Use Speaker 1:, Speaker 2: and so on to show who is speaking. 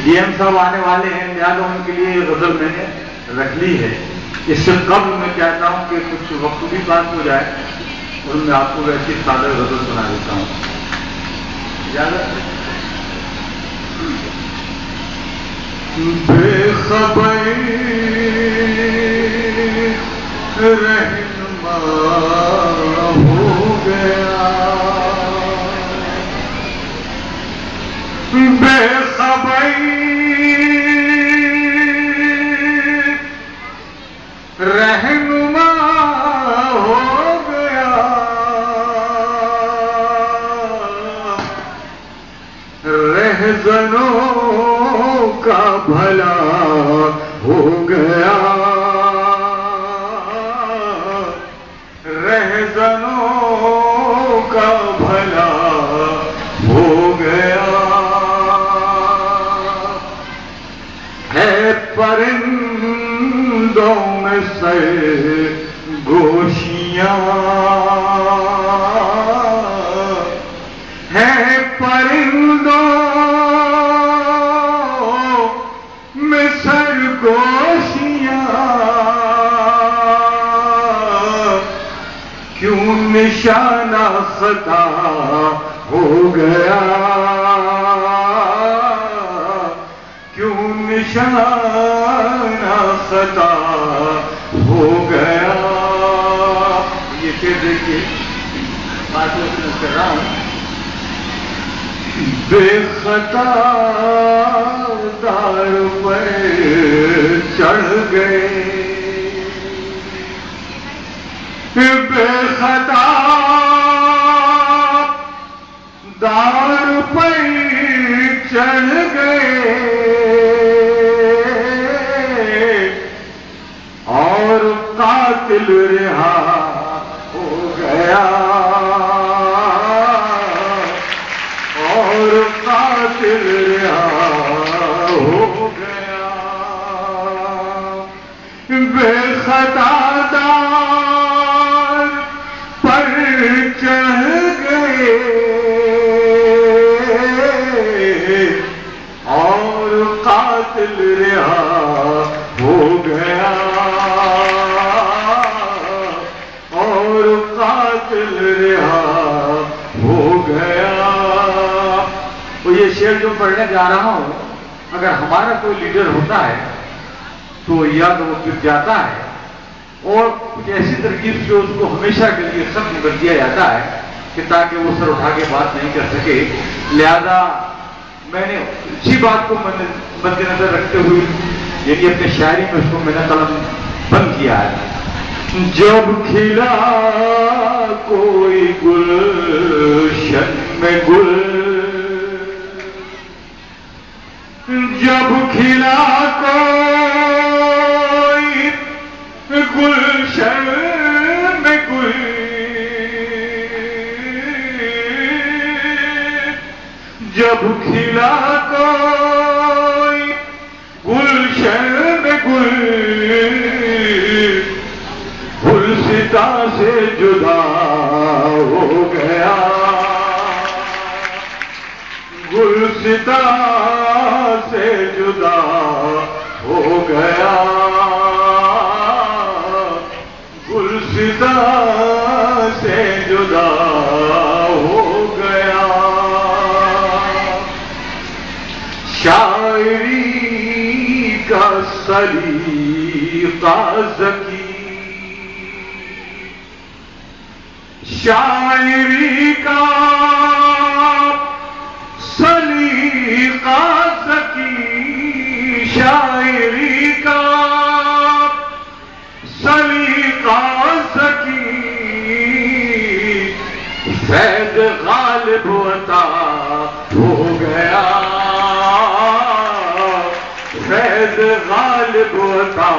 Speaker 1: D M صاحب آنے والے ہیں، لہٰذا ان کے لیے غزل میں نے رکھ لی ہے۔ اس سے قبل میں چاہتا ہوں کہ کچھ وقت بھی پاس ہو جائے اور میں آپ کو ویسی سادہ غزل سنا دیتا ہوں، اجازت ہے؟ بے خبری رہنما ہو گیا، بے خبری رہنما ہو گیا، رہزنوں کا بھلا ہو گیا، رہزنوں کا بھلا ہو گیا، ہے پرندوں میں سرگوشیاں، ہے پرندوں میں سرگوشیاں، کیوں نشانہ خطا ہو گیا، کیوں نشانہ خطا ہو گیا۔ یہ پھر دیکھیے بات کر رہا ہوں، بے خطا دار پر چڑھ گئے، بے خطا دار پر چڑھ گئے، اور قاتل رہا ہو گیا، اور قاتل رہا ہو گیا، بے خطا دار پر چڑھ گئے، اور قاتل رہا ہو گیا، اور قاتل رہا ہو گیا۔ تو یہ شعر جو پڑھنے جا رہا ہوں، اگر ہمارا کوئی لیڈر ہوتا ہے تو یا تو وہ گر جاتا ہے اور کچھ ایسی ترکیب سے اس کو ہمیشہ کے لیے ختم کر دیا جاتا ہے کہ تاکہ وہ سر اٹھا کے بات نہیں کر سکے۔ لہذا میں نے اسی بات کو مد نظر رکھتے ہوئے یعنی اپنے شاعری میں اس کو میں نے قلم بند کیا ہے۔ جب کھلا کوئی گلشن میں گل، جب کھلا کوئی گلشن میں گل، جب کھلا کوئی گلشن میں گل، گلستہ سے جدا ہو گیا، گلستہ سے جدا ہو گیا، گلستہ سے جدا ہو گیا۔ شاعری کا سلیقہ ذکی، شاعری کا سلیقہ ذکی، شاعری کا سلیقہ ذکی، فیض غالب عطا ہو گیا، فیض غالب عطا